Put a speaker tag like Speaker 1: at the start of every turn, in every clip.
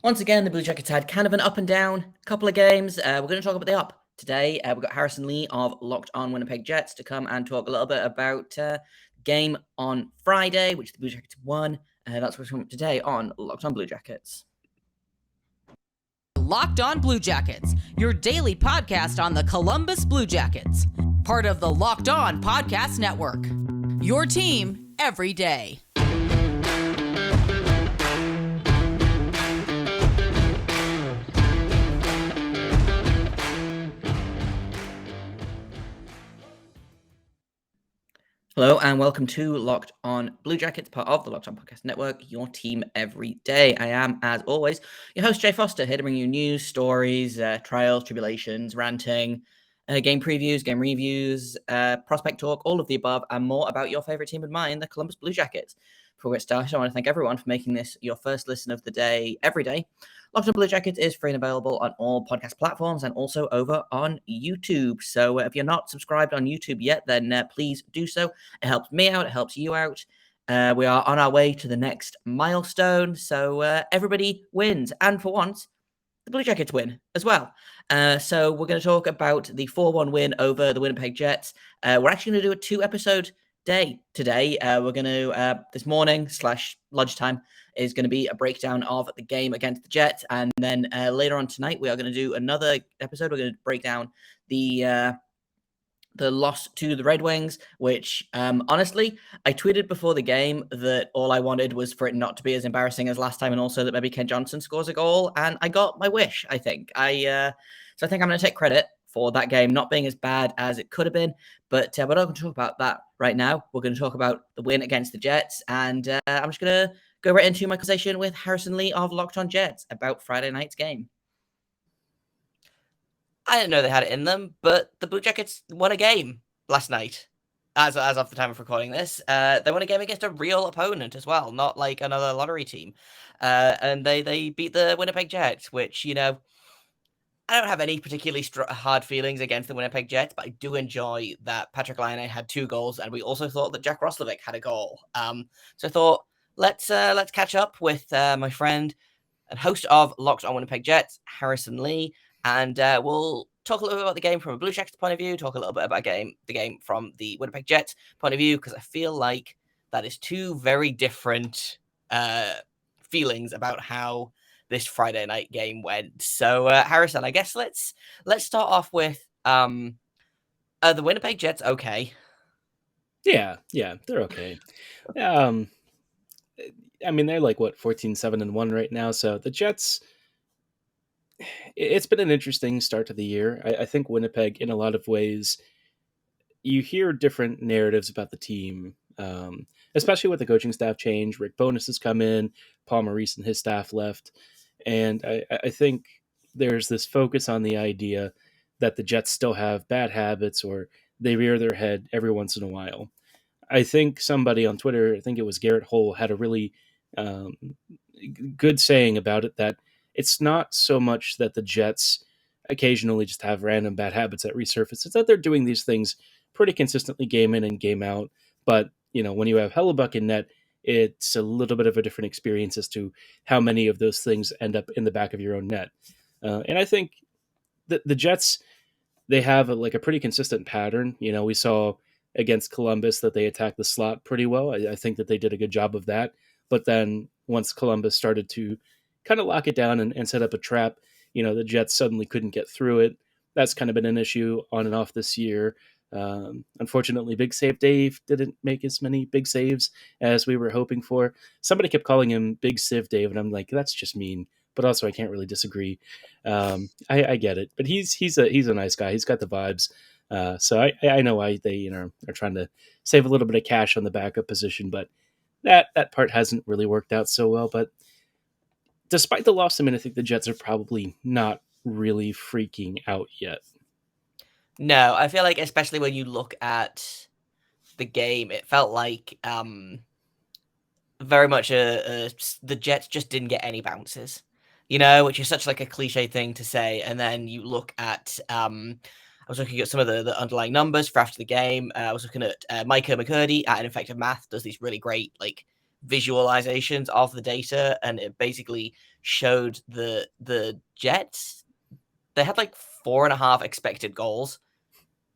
Speaker 1: Once again, the Blue Jackets had kind of an up and down couple of games. We're going to talk about the up today. We've got Harrison Lee of Locked On Winnipeg Jets to come and talk a little bit about game on Friday, which the Blue Jackets won. That's what's coming up today on Locked On Blue Jackets.
Speaker 2: Locked On Blue Jackets, your daily podcast on the Columbus Blue Jackets. Part of the Locked On Podcast Network. Your team every day.
Speaker 1: Hello and welcome to Locked On Blue Jackets, part of the Locked On Podcast Network, your team every day. I am, as always, your host, Jay Foster, here to bring you news, stories, trials, tribulations, ranting, game previews, game reviews, prospect talk, all of the above, and more about your favorite team and mine, the Columbus Blue Jackets. Before we get started, I want to thank everyone for making this your first listen of the day every day. Locked On Blue Jackets is free and available on all podcast platforms and also over on YouTube. So if you're not subscribed on YouTube yet, then please do so. It helps me out. It helps you out. We are on our way to the next milestone. So everybody wins. And for once, the Blue Jackets win as well. So we're going to talk about the 4-1 win over the Winnipeg Jets. We're actually going to do a 2-episode day today. We're going to, this morning / lunchtime, is going to be a breakdown of the game against the Jets. And then later on tonight, we are going to do another episode. We're going to break down the loss to the Red Wings, which honestly, I tweeted before the game that all I wanted was for it not to be as embarrassing as last time, and also that maybe Ken Johnson scores a goal, and I got my wish, I think. So I think I'm going to take credit for that game not being as bad as it could have been, but we're not going to talk about that right now. We're going to talk about the win against the Jets, and I'm just going to go right into my conversation with Harrison Lee of Locked On Jets about Friday night's game. I didn't know they had it in them, but the Blue Jackets won a game last night, as of the time of recording this. They won a game against a real opponent as well, not like another lottery team. And they beat the Winnipeg Jets, which, you know, I don't have any particularly hard feelings against the Winnipeg Jets, but I do enjoy that Patrik Laine had 2 goals, and we also thought that Jack Roslovic had a goal. So I thought, let's catch up with my friend and host of Locked On Winnipeg Jets, Harrison Lee, and we'll talk a little bit about the game from a Blue Jackets point of view, talk a little bit about the game from the Winnipeg Jets point of view, because I feel like that is 2 very different feelings about how this Friday night game went. So, Harrison, I guess let's start off with the Winnipeg Jets. Okay.
Speaker 3: Yeah, they're okay. I mean, they're like 14-7-1 right now. So the Jets, it's been an interesting start to the year. I think Winnipeg, in a lot of ways, you hear different narratives about the team, especially with the coaching staff change. Rick Bowness has come in, Paul Maurice and his staff left. And I think there's this focus on the idea that the Jets still have bad habits or they rear their head every once in a while. I think somebody on Twitter, I think it was Garrett Hull, had a really good saying about it, that it's not so much that the Jets occasionally just have random bad habits that resurface. It's that they're doing these things pretty consistently game in and game out. But, you know, when you have Hellebuck in net, it's a little bit of a different experience as to how many of those things end up in the back of your own net. And I think that the Jets, they have a pretty consistent pattern. You know, we saw against Columbus that they attacked the slot pretty well. I think that they did a good job of that. But then once Columbus started to kind of lock it down and set up a trap, you know, the Jets suddenly couldn't get through it. That's kind of been an issue on and off this year. Unfortunately, Big Save Dave didn't make as many big saves as we were hoping for. Somebody kept calling him Big Siv Dave, and I'm like, that's just mean. But also, I can't really disagree. I get it, but he's a nice guy. He's got the vibes. So I know why they are trying to save a little bit of cash on the backup position, but that part hasn't really worked out so well. But despite the loss, I mean, I think the Jets are probably not really freaking out yet.
Speaker 1: No, I feel like especially when you look at the game, it felt like very much the Jets just didn't get any bounces, you know, which is such like a cliche thing to say. And then you look at I was looking at some of the underlying numbers for after the game. I was looking at Micah McCurdy at Ineffective Math, does these really great like visualizations of the data, and it basically showed the Jets. They had like 4.5 expected goals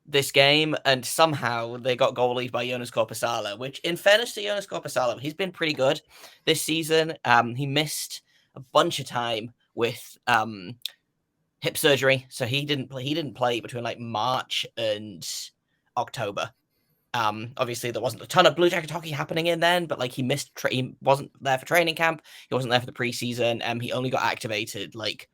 Speaker 1: this game, and somehow they got goal lead by Jonas Korpisalo, which, in fairness to Jonas Korpisalo, he's been pretty good this season. He missed a bunch of time with hip surgery, so he didn't play between like March and October. Obviously there wasn't a ton of Blue Jacket hockey happening in then, but like he wasn't there for training camp, he wasn't there for the preseason, he only got activated like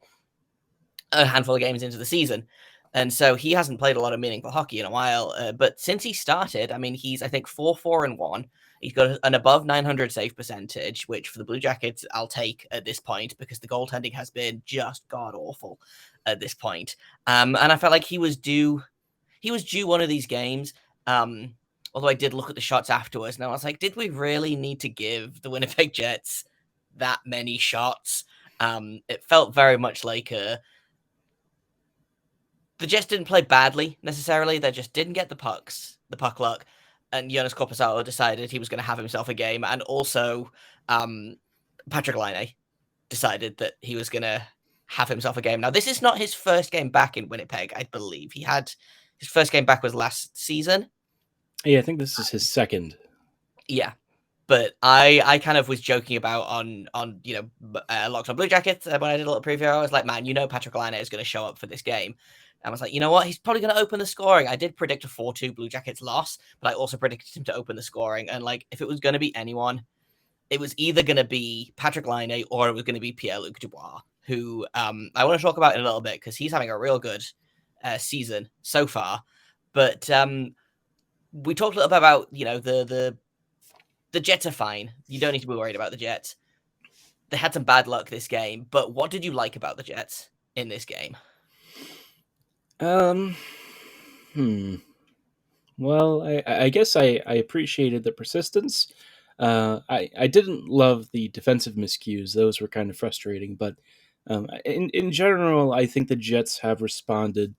Speaker 1: a handful of games into the season. And so he hasn't played a lot of meaningful hockey in a while. But since he started, I mean, he's, I think, 4-4-1. He's got an above 900 save percentage, which for the Blue Jackets, I'll take at this point because the goaltending has been just god-awful at this point. And I felt like he was due one of these games. Although I did look at the shots afterwards, and I was like, did we really need to give the Winnipeg Jets that many shots? It felt very much like the Jets didn't play badly necessarily. They just didn't get the puck luck. And Jonas Korpisalo decided he was going to have himself a game. And also, Patrik Laine decided that he was going to have himself a game. Now, this is not his first game back in Winnipeg, I believe. His first game back was last season.
Speaker 3: Yeah, I think this is his second.
Speaker 1: Yeah. But I kind of was joking about on Locked on Blue Jackets when I did a little preview. I was like, man, Patrik Laine is going to show up for this game. And I was like, you know what? He's probably going to open the scoring. I did predict a 4-2 Blue Jackets loss, but I also predicted him to open the scoring. And like, if it was going to be anyone, it was either going to be Patrik Laine or it was going to be Pierre Luc Dubois, who I want to talk about in a little bit because he's having a real good season so far. But we talked a little bit about, the Jets are fine. You don't need to be worried about the Jets. They had some bad luck this game, but what did you like about the Jets in this game?
Speaker 3: Well, I guess I appreciated the persistence. I didn't love the defensive miscues; those were kind of frustrating. But in general, I think the Jets have responded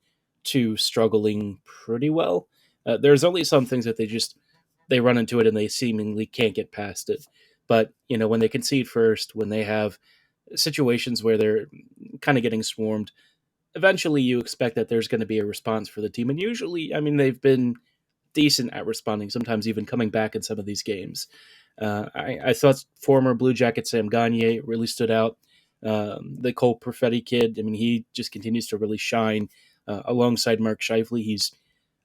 Speaker 3: to struggling pretty well. There's only some things that they run into it and they seemingly can't get past it. But when they concede first, when they have situations where they're kind of getting swarmed, eventually you expect that there's going to be a response for the team. And usually, I mean, they've been decent at responding, sometimes even coming back in some of these games. I thought former Blue Jacket Sam Gagner really stood out. The Cole Perfetti kid, I mean, he just continues to really shine alongside Mark Scheifele. He's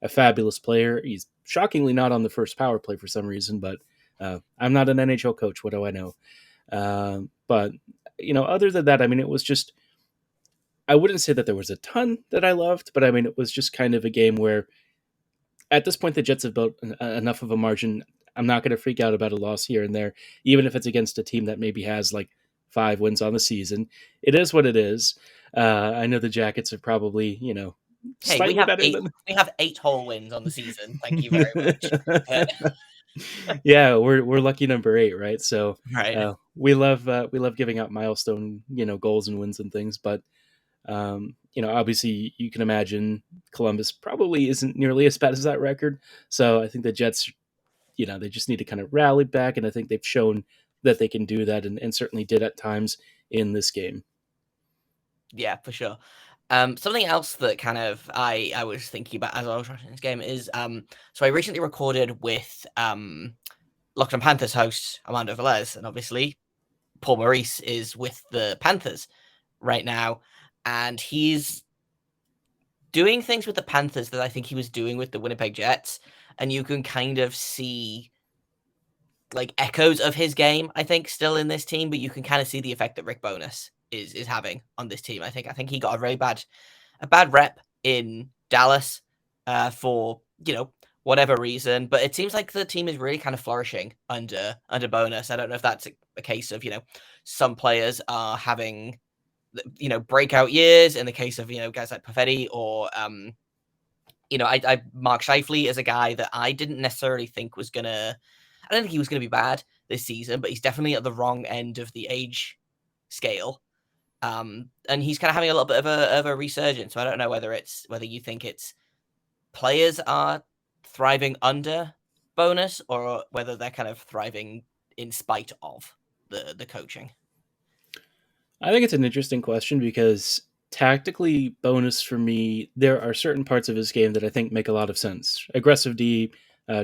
Speaker 3: a fabulous player. He's shockingly not on the first power play for some reason, but I'm not an NHL coach. What do I know? But, other than that, I mean, it was just, I wouldn't say that there was a ton that I loved, but I mean, it was just kind of a game where at this point, the Jets have built enough of a margin. I'm not going to freak out about a loss here and there, even if it's against a team that maybe has like 5 wins on the season. It is what it is. I know the Jackets are probably,
Speaker 1: Hey, we have 8 whole wins on the season. Thank you very much.
Speaker 3: Yeah, we're lucky number 8, right? So
Speaker 1: right.
Speaker 3: We love giving out milestone, goals and wins and things, but obviously you can imagine Columbus probably isn't nearly as bad as that record. So I think the Jets, they just need to kind of rally back. And I think they've shown that they can do that and certainly did at times in this game.
Speaker 1: Yeah, for sure. Something else that kind of I was thinking about as I was watching this game is, so I recently recorded with Locked on Panthers host Armando Velez, and obviously Paul Maurice is with the Panthers right now. And he's doing things with the Panthers that I think he was doing with the Winnipeg Jets. And you can kind of see like echoes of his game, I think, still in this team, but you can kind of see the effect that Rick Bowness is having on this team. I think he got a bad rep in Dallas for, whatever reason, but it seems like the team is really kind of flourishing under Bowness. I don't know if that's a case of, some players are having breakout years in the case of, guys like Perfetti or, I Mark Scheifele is a guy that I didn't necessarily think I don't think he was going to be bad this season, but he's definitely at the wrong end of the age scale. And he's kind of having a little bit of a resurgence. So I don't know whether you think it's players are thriving under Bowness or whether they're kind of thriving in spite of the coaching?
Speaker 3: I think it's an interesting question because tactically, Bonus for me, there are certain parts of his game that I think make a lot of sense. Aggressive D,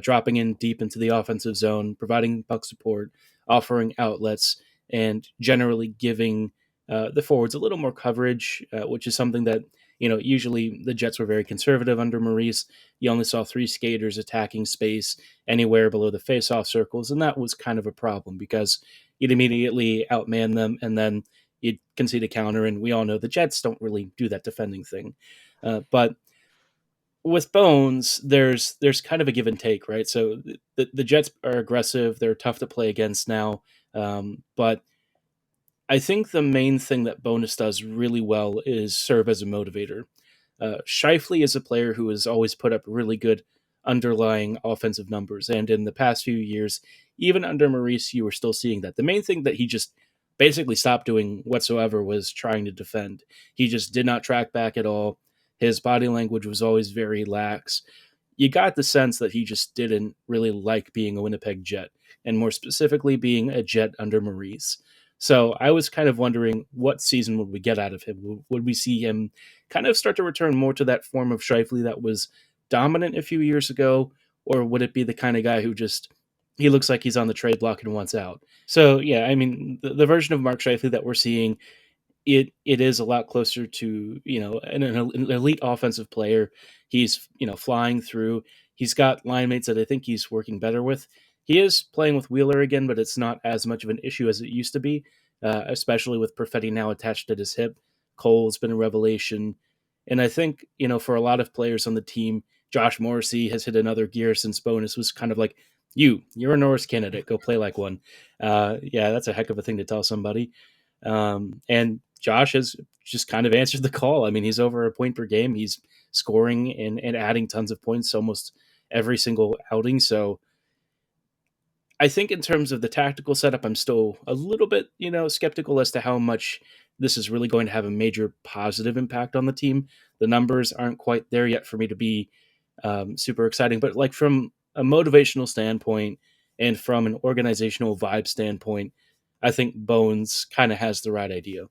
Speaker 3: dropping in deep into the offensive zone, providing puck support, offering outlets, and generally giving the forwards a little more coverage, which is something that, usually the Jets were very conservative under Maurice. You only saw 3 skaters attacking space anywhere below the face-off circles, and that was kind of a problem because you'd immediately outman them, and then you'd concede a counter, and we all know the Jets don't really do that defending thing. But with Bones, there's kind of a give and take, right? So the Jets are aggressive; they're tough to play against now. But I think the main thing that Bonus does really well is serve as a motivator. Shifley is a player who has always put up really good underlying offensive numbers, and in the past few years, even under Maurice, you were still seeing that. The main thing that he just basically stopped doing whatsoever was trying to defend. He just did not track back at all. His body language was always very lax. You got the sense that he just didn't really like being a Winnipeg Jet, and more specifically, being a Jet under Maurice. So I was kind of wondering what season would we get out of him? Would we see him kind of start to return more to that form of Shifley that was dominant a few years ago? Or would it be the kind of guy who just, he looks like he's on the trade block and wants out? So yeah, I mean, the version of Mark Shifley that we're seeing, it is a lot closer to, an elite offensive player. He's, flying through. He's got line mates that I think he's working better with. He is playing with Wheeler again, but it's not as much of an issue as it used to be, especially with Perfetti now attached at his hip. Cole's been a revelation. And I think, for a lot of players on the team, Josh Morrissey has hit another gear since Bonus was kind of like, you're a Norris candidate. Go play like one. Yeah, that's a heck of a thing to tell somebody. And Josh has just kind of answered the call. I mean, he's over a point per game. He's scoring and adding tons of points almost every single outing. So I think in terms of the tactical setup, I'm still a little bit, skeptical as to how much this is really going to have a major positive impact on the team. The numbers aren't quite there yet for me to be super exciting, but like from a motivational standpoint and from an organizational vibe standpoint, I think Bones kind of has the right idea.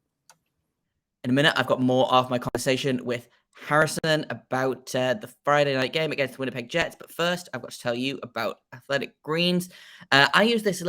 Speaker 1: In a minute, I've got more of my conversation with Harrison about the Friday night game against the Winnipeg Jets. But first, I've got to tell you about Athletic Greens. I use this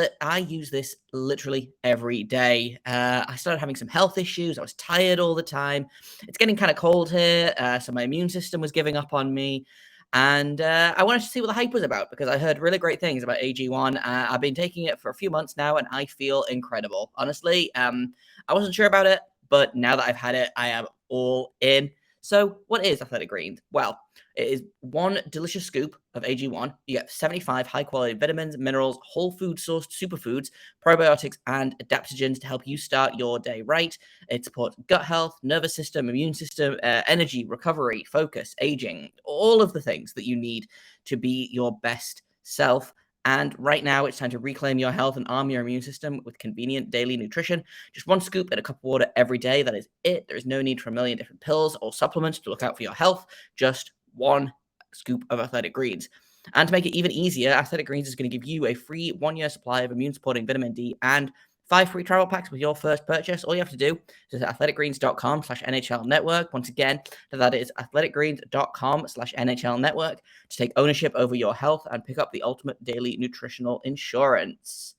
Speaker 1: literally every day. I started having some health issues. I was tired all the time. It's getting kind of cold here, so my immune system was giving up on me. And I wanted to see what the hype was about because I heard really great things about AG1. I've been taking it for a few months now, and I feel incredible. Honestly, I wasn't sure about it, but now that I've had it, I am all in. So what is Athletic Greens? Well, it is one delicious scoop of AG1. You get 75 high-quality vitamins, minerals, whole food-sourced superfoods, probiotics, and adaptogens to help you start your day right. It supports gut health, nervous system, immune system, energy, recovery, focus, aging, all of the things that you need to be your best self. And right now, it's time to reclaim your health and arm your immune system with convenient daily nutrition. Just one scoop in a cup of water every day. That is it. There is no need for a million different pills or supplements to look out for your health. Just one scoop of Athletic Greens. And to make it even easier, Athletic Greens is going to give you a free 1-year supply of immune-supporting vitamin D and 5 free travel packs with your first purchase. All you have to do is visit athleticgreens.com/NHL network. Once again, that is athleticgreens.com/NHL network to take ownership over your health and pick up the ultimate daily nutritional insurance.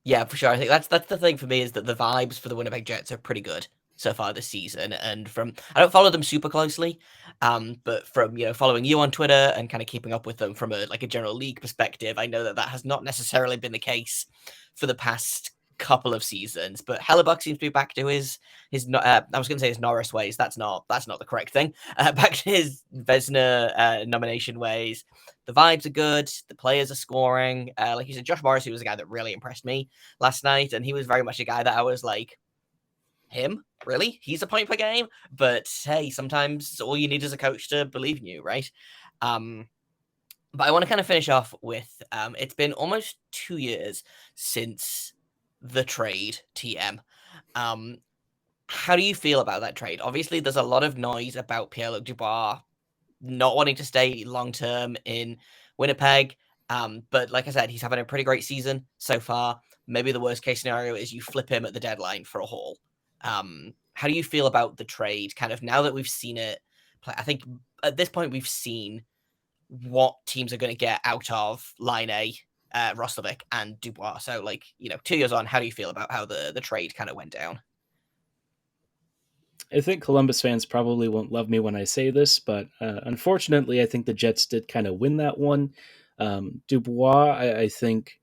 Speaker 1: Yeah, for sure. I think that's the thing for me is that the vibes for the Winnipeg Jets are pretty good so far this season. And I don't follow them super closely, but from following you on Twitter and kind of keeping up with them from a general league perspective, I know that has not necessarily been the case for the past couple of seasons. But Hellebuck seems to be back to his I was going to say his Norris ways. That's not the correct thing. Back to his Vezina nomination ways. The vibes are good. The players are scoring. Like you said, Josh Morrissey was a guy that really impressed me last night, and he was very much a guy that I was like, him? Really? He's a point per game? But hey, sometimes all you need is a coach to believe in you, right? But I want to kind of finish off with, it's been almost 2 years since the trade, TM. How do you feel about that trade? Obviously, there's a lot of noise about Pierre Luc Dubois not wanting to stay long-term in Winnipeg.
Speaker 4: But like I said, he's having a pretty great season so far. Maybe the worst case scenario is you flip him at the deadline for a haul. How do you feel about the trade? Kind of now that we've seen it play, I think at this point we've seen what teams are going to get out of Laine, Roslovic, and Dubois. So, 2 years on, how do you feel about how the trade kind of went down?
Speaker 3: I think Columbus fans probably won't love me when I say this, but unfortunately, I think the Jets did kind of win that one. Dubois, I think,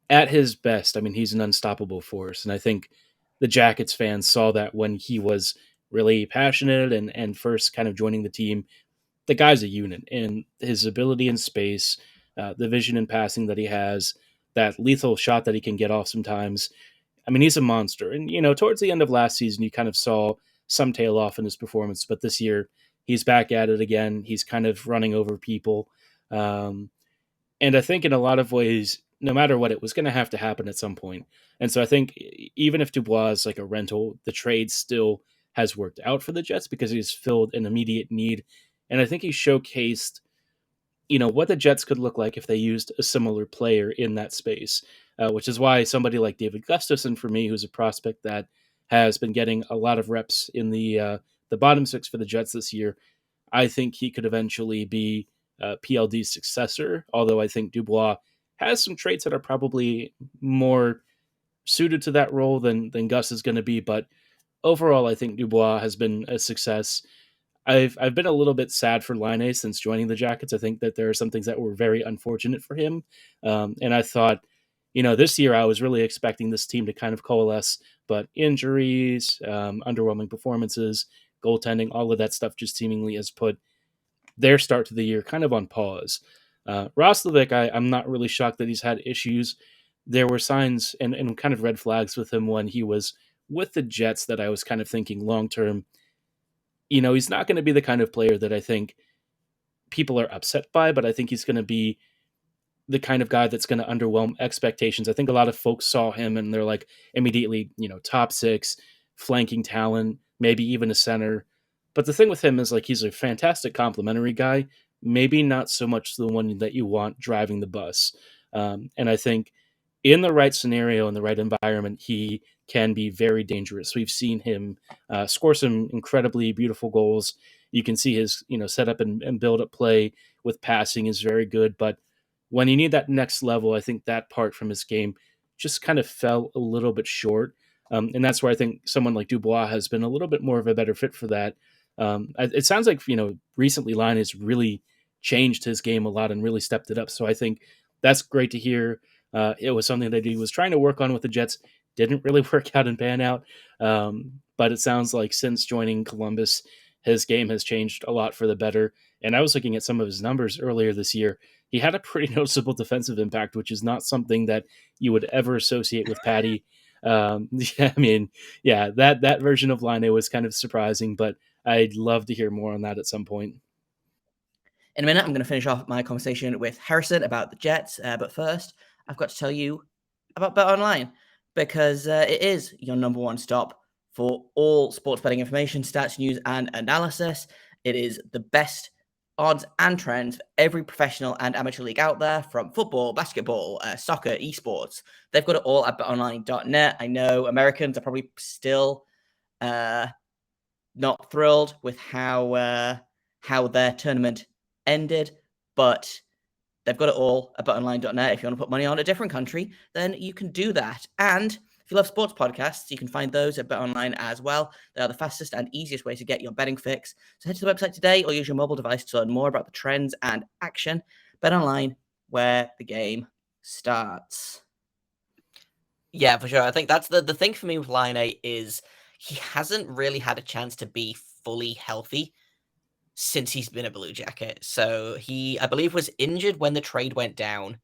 Speaker 3: at his best, I mean, he's an unstoppable force. And I think the Jackets fans saw that when he was really passionate and first kind of joining the team. The guy's a unit, and his ability in space, the vision and passing that he has, that lethal shot that he can get off sometimes. I mean, he's a monster. And, towards the end of last season, you kind of saw some tail off in his performance, but this year he's back at it again. He's kind of running over people. And I think in a lot of ways, no matter what, it was going to have to happen at some point. And so I think even if Dubois is like a rental, the trade still has worked out for the Jets because he's filled an immediate need. And I think he showcased, what the Jets could look like if they used a similar player in that space, which is why somebody like David Gustafson, for me, who's a prospect that has been getting a lot of reps in the bottom six for the Jets this year, I think he could eventually be PLD's successor, although I think Dubois has some traits that are probably more suited to that role than Gus is going to be. But overall, I think Dubois has been a success. I've been a little bit sad for Laine since joining the Jackets. I think that there are some things that were very unfortunate for him. And I thought, this year I was really expecting this team to kind of coalesce, but injuries, underwhelming performances, goaltending, all of that stuff just seemingly has put their start to the year kind of on pause. Roslovic, I'm not really shocked that he's had issues. There were signs and kind of red flags with him when he was with the Jets that I was kind of thinking long term. He's not going to be the kind of player that I think people are upset by, but I think he's going to be the kind of guy that's going to underwhelm expectations. I think a lot of folks saw him and they're like immediately, top six, flanking talent, maybe even a center. But the thing with him is like he's a fantastic complimentary guy, maybe not so much the one that you want driving the bus. And I think in the right scenario, in the right environment, he can be very dangerous. We've seen him score some incredibly beautiful goals. You can see his, setup and build up play with passing is very good. But when you need that next level, I think that part from his game just kind of fell a little bit short. And that's where I think someone like Dubois has been a little bit more of a better fit for that. It sounds like, recently Laine has really changed his game a lot and really stepped it up. So I think that's great to hear. It was something that he was trying to work on with the Jets. Didn't really work out and pan out. But it sounds like since joining Columbus, his game has changed a lot for the better. And I was looking at some of his numbers earlier this year. He had a pretty noticeable defensive impact, which is not something that you would ever associate with Patty. That version of Laine was kind of surprising, but I'd love to hear more on that at some point.
Speaker 1: In a minute, I'm going to finish off my conversation with Harrison about the Jets. But first, I've got to tell you about BetOnline because it is your number one stop for all sports betting information, stats, news, and analysis. It is the best odds and trends for every professional and amateur league out there, from football, basketball, soccer, esports. They've got it all at betonline.net. I know Americans are probably still not thrilled with how their tournament ended, but they've got it all at betonline.net. If you want to put money on a different country, then you can do that. And if you love sports podcasts, you can find those at BetOnline as well. They are the fastest and easiest way to get your betting fix. So head to the website today or use your mobile device to learn more about the trends and action. BetOnline, where the game starts.
Speaker 4: Yeah, for sure. I think that's the thing for me with Laine is he hasn't really had a chance to be fully healthy since he's been a Blue Jacket. So he, I believe, was injured when the trade went down.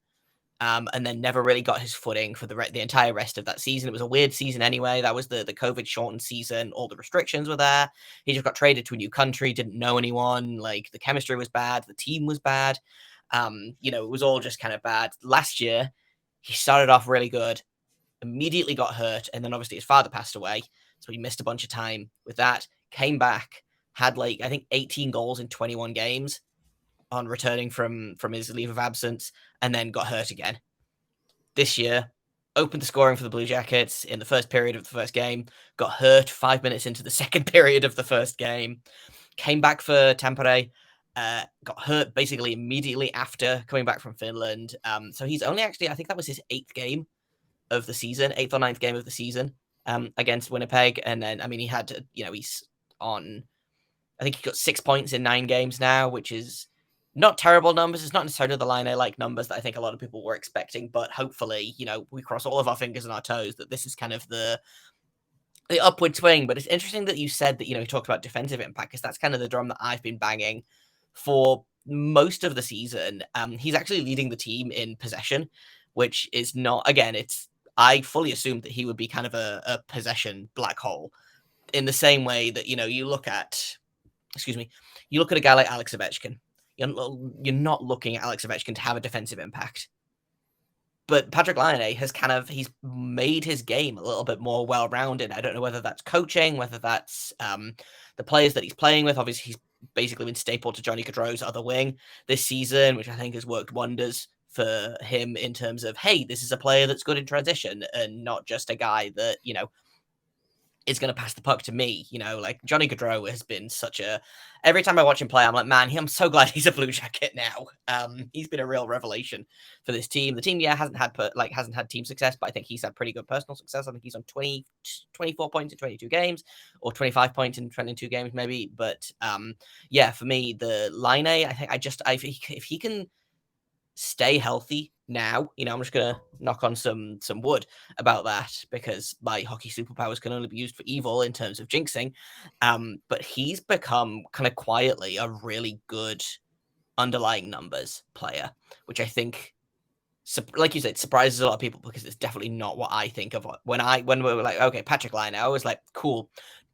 Speaker 4: And then never really got his footing for the entire rest of that season. It was a weird season anyway. That was the COVID shortened season. All the restrictions were there. He just got traded to a new country, didn't know anyone. Like, the chemistry was bad. The team was bad. It was all just kind of bad. Last year, he started off really good, immediately got hurt, and then obviously his father passed away. So he missed a bunch of time with that, came back, had I think 18 goals in 21 games. on returning from his leave of absence, and then got hurt again. This year, opened the scoring for the Blue Jackets in the first period of the first game, got hurt 5 minutes into the second period of the first game, came back for Tampere, got hurt basically immediately after coming back from Finland. So he's only actually, I think that was his 8th game of the season, 8th or 9th game of the season against Winnipeg. And then, I mean, he had, he's on, I think he got 6 points in 9 games now, which is not terrible numbers. It's not necessarily the Laine-like numbers that I think a lot of people were expecting, but hopefully, we cross all of our fingers and our toes that this is kind of the upward swing. But it's interesting that you said that, he talked about defensive impact, because that's kind of the drum that I've been banging for most of the season. He's actually leading the team in possession, which is not, again, I fully assumed that he would be kind of a possession black hole, in the same way that, you look at a guy like Alex Ovechkin. You're not looking at Alex Ovechkin to have a defensive impact. But Patrik Laine he's made his game a little bit more well-rounded. I don't know whether that's coaching, whether that's the players that he's playing with. Obviously, he's basically been stapled to Johnny Gaudreau's other wing this season, which I think has worked wonders for him in terms of, hey, this is a player that's good in transition and not just a guy that, is going to pass the puck to me. Like Johnny Gaudreau has been every time I watch him play, I'm like, man, I'm so glad he's a Blue Jacket now. He's been a real revelation for this team. The team, hasn't had team success, but I think he's had pretty good personal success. I think he's on 24 points in 22 games, or 25 points in 22 games maybe. But for me, the Laine, I think if he can stay healthy now, I'm just gonna knock on some wood about that, because my hockey superpowers can only be used for evil in terms of jinxing. But he's become kind of quietly a really good underlying numbers player, which I think, like you said, surprises a lot of people, because it's definitely not what I think of when we were like, okay, Patrik Laine, I was like, cool,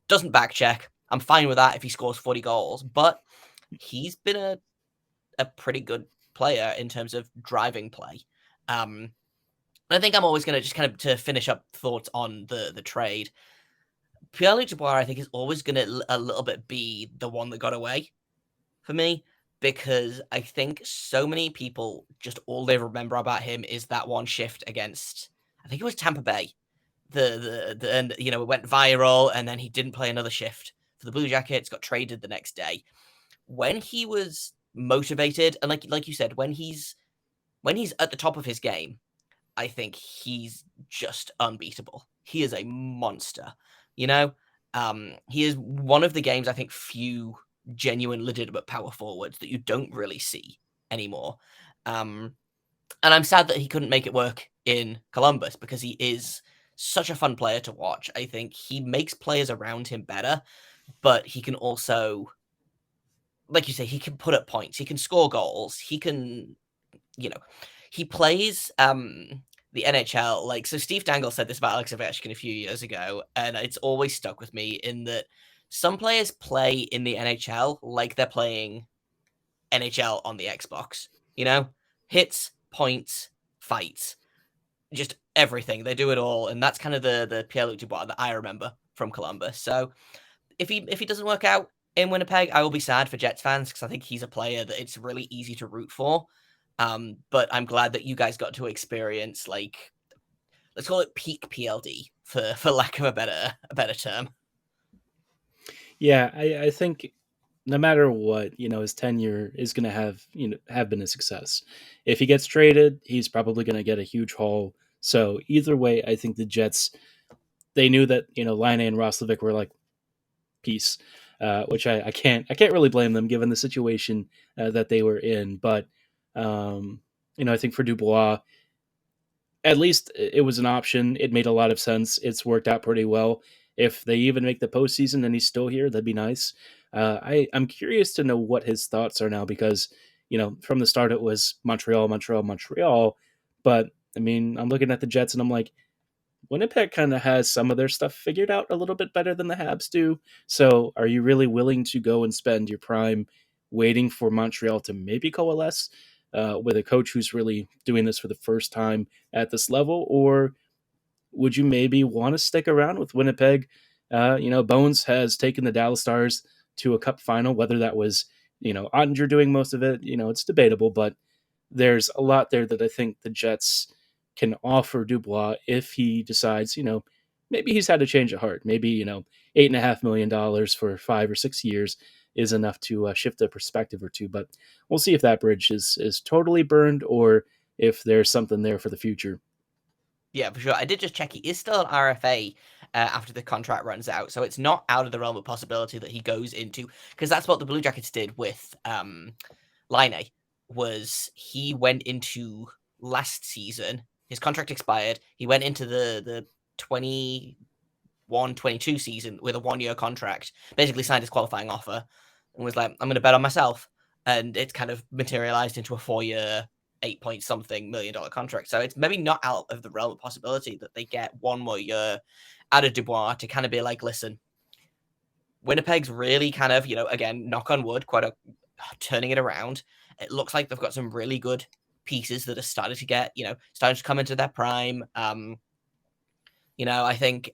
Speaker 4: doesn't back check. I'm fine with that if he scores 40 goals, but he's been a pretty good player in terms of driving play. I think I'm always going to just kind of, to finish up thoughts on the trade, Pierre Luc Dubois, I think, is always going to a little bit be the one that got away for me, because I think so many people, just all they remember about him is that one shift against, I think it was Tampa Bay, and it went viral, and then he didn't play another shift for the Blue Jackets, got traded the next day. When he was motivated, and like you said, when he's at the top of his game, I think he's just unbeatable. He is a monster. He is one of the game's, I think, few genuine, legitimate power forwards that you don't really see anymore. And I'm sad that he couldn't make it work in Columbus, because he is such a fun player to watch. I think he makes players around him better, but he can also, like you say, he can put up points. He can score goals. He can, he plays the NHL. Like, so Steve Dangle said this about Alex Ovechkin a few years ago, and it's always stuck with me, in that some players play in the NHL like they're playing NHL on the Xbox. Hits, points, fights, just everything. They do it all, and that's kind of the Pierre Luc Dubois that I remember from Columbus. So if he doesn't work out in Winnipeg, I will be sad for Jets fans, because I think he's a player that it's really easy to root for. But I'm glad that you guys got to experience, like, let's call it peak PLD, for lack of a better term.
Speaker 3: Yeah, I think no matter what, his tenure is going to have been a success. If he gets traded, he's probably going to get a huge haul. So either way, I think the Jets, they knew that, Laine and Roslovic were like, peace, which I can't really blame them given the situation that they were in. But, I think for Dubois, at least it was an option. It made a lot of sense. It's worked out pretty well. If they even make the postseason and he's still here, that'd be nice. I'm curious to know what his thoughts are now, because, from the start it was Montreal. But, I mean, I'm looking at the Jets and I'm like, Winnipeg kind of has some of their stuff figured out a little bit better than the Habs do. So are you really willing to go and spend your prime waiting for Montreal to maybe coalesce with a coach who's really doing this for the first time at this level? Or would you maybe want to stick around with Winnipeg? Bones has taken the Dallas Stars to a cup final, whether that was Ottinger doing most of it, it's debatable, but there's a lot there that I think the Jets can offer Dubois if he decides, maybe he's had a change of heart. Maybe, $8.5 million for 5 or 6 years is enough to shift a perspective or two. But we'll see if that bridge is totally burned or if there's something there for the future.
Speaker 4: Yeah, for sure. I did just check. He is still an RFA after the contract runs out, so it's not out of the realm of possibility that he goes into, because that's what the Blue Jackets did with Laine. Was he went into last season, his contract expired, he went into the 21-22 season with a 1-year contract, basically signed his qualifying offer, and was like, I'm going to bet on myself. And it's kind of materialized into a 4-year, $8-point-something million contract. So it's maybe not out of the realm of possibility that they get 1 more year out of Dubois to kind of be like, listen, Winnipeg's really kind of, again, knock on wood, turning it around. It looks like they've got some really good pieces that are starting to get, starting to come into their prime. I think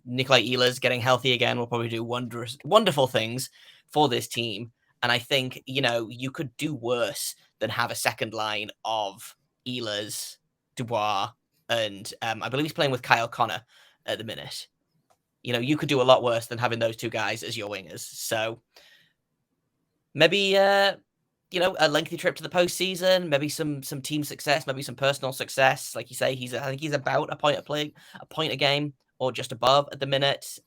Speaker 4: Nikolai Ehlers getting healthy again will probably do wonderful things for this team. And I think, you could do worse than have a second line of Ehlers, Dubois, and I believe he's playing with Kyle Connor at the minute. You could do a lot worse than having those two guys as your wingers. So maybe, a lengthy trip to the postseason, maybe some team success, maybe some personal success. Like you say, I think he's about a point a game or just above at the minute.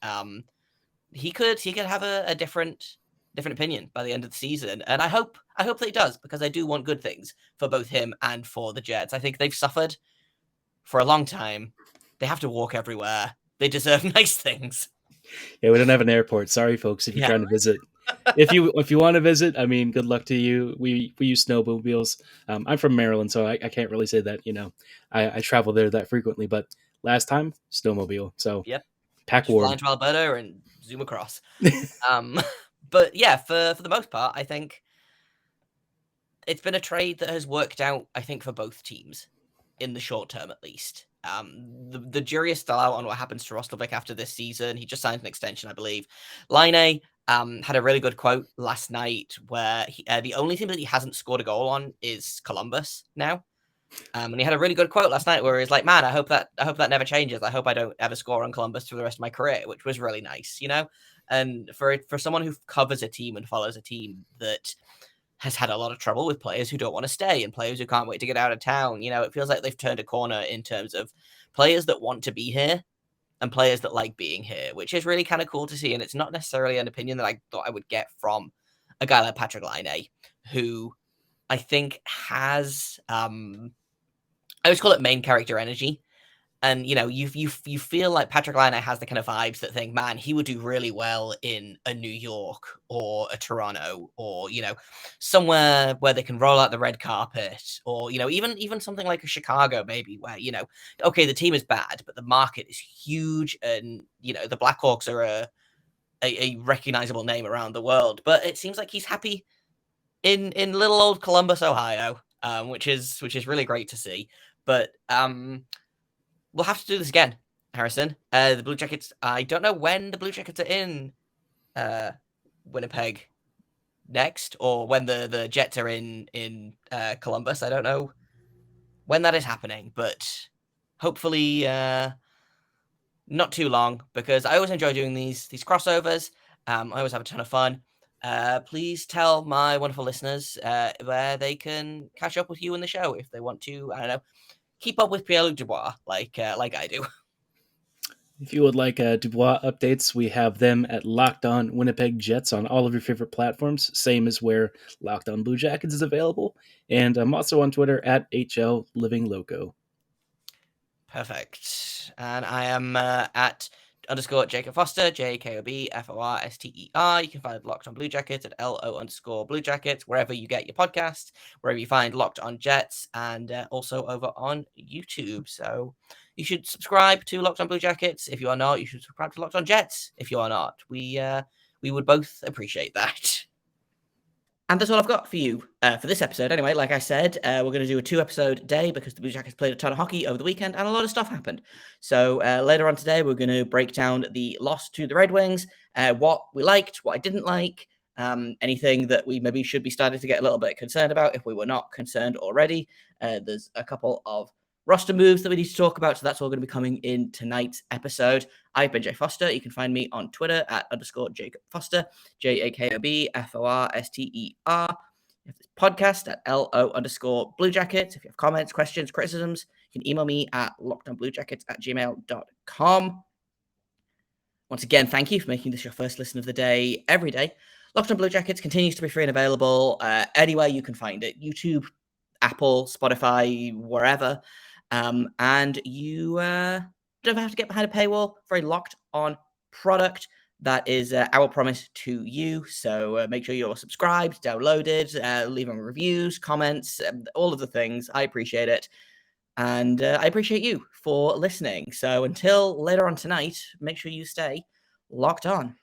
Speaker 4: He could have a different opinion by the end of the season. And I hope that he does, because I do want good things for both him and for the Jets. I think they've suffered for a long time. They have to walk everywhere. They deserve nice things.
Speaker 3: Yeah, we don't have an airport. Sorry, folks, if you're trying to visit. If you want to visit, I mean, good luck to you. We use snowmobiles. I'm from Maryland, so I can't really say that, I travel there that frequently. But last time, snowmobile. So
Speaker 4: yep,
Speaker 3: pack warm.
Speaker 4: Fly into Alberta and zoom across. But yeah, for the most part, I think it's been a trade that has worked out, I think, for both teams in the short term, at least. The jury is still out on what happens to Roslovic after this season. He just signed an extension, I believe. Laine had a really good quote last night where the only team that he hasn't scored a goal on is Columbus now. And he had a really good quote last night where he's like, man, I hope that never changes. I hope I don't ever score on Columbus for the rest of my career, which was really nice, And for someone who covers a team and follows a team that has had a lot of trouble with players who don't want to stay and players who can't wait to get out of town, it feels like they've turned a corner in terms of players that want to be here and players that like being here, which is really kind of cool to see. And it's not necessarily an opinion that I thought I would get from a guy like Patrik Laine, who I think has, I always call it main character energy. And, you feel like Patrik Laine has the kind of vibes that think, man, he would do really well in a New York or a Toronto or, somewhere where they can roll out the red carpet or, even something like a Chicago, maybe, where, okay, the team is bad, but the market is huge and, the Blackhawks are a recognizable name around the world. But it seems like he's happy in little old Columbus, Ohio, which is really great to see. But, we'll have to do this again, Harrison. The Blue Jackets, I don't know when the Blue Jackets are in Winnipeg next, or when the Jets are in Columbus. I don't know when that is happening, but hopefully not too long, because I always enjoy doing these crossovers. I always have a ton of fun. Please tell my wonderful listeners where they can catch up with you in the show if they want to, I don't know, keep up with Pierre Luc Dubois like I do.
Speaker 3: If you would like Dubois updates, we have them at Locked On Winnipeg Jets on all of your favorite platforms, same as where Locked On Blue Jackets is available. And I'm also on Twitter at HLLivingLoco.
Speaker 4: Perfect. And I am at _ Jacob Foster, JKOBFORSTER. You can find Locked On Blue Jackets at LO _ Blue Jackets, wherever you get your podcasts, wherever you find Locked On Jets, and also over on YouTube. So you should subscribe to Locked On Blue Jackets. If you are not, you should subscribe to Locked On Jets. If you are not, we would both appreciate that.
Speaker 1: And that's all I've got for you for this episode. Anyway, like I said, we're going to do a 2-episode day because the Blue Jackets played a ton of hockey over the weekend and a lot of stuff happened. So later on today, we're going to break down the loss to the Red Wings, what we liked, what I didn't like, Anything that we maybe should be starting to get a little bit concerned about if we were not concerned already. There's a couple of roster moves that we need to talk about, so that's all going to be coming in tonight's episode. I've been Jay Foster. You can find me on Twitter at _Jacob Foster, JAKOBFORSTER. You have this podcast at LO_Blue Jackets. If you have comments, questions, criticisms, you can email me at lockdownbluejackets@gmail.com. Once again, thank you for making this your first listen of the day every day. Locked on Blue Jackets continues to be free and available anywhere you can find it. YouTube, Apple, Spotify, wherever. And you don't have to get behind a paywall for a locked on product. That is our promise to you. So make sure you're subscribed, downloaded, leaving reviews, comments, all of the things. I appreciate it. And I appreciate you for listening. So until later on tonight, make sure you stay locked on.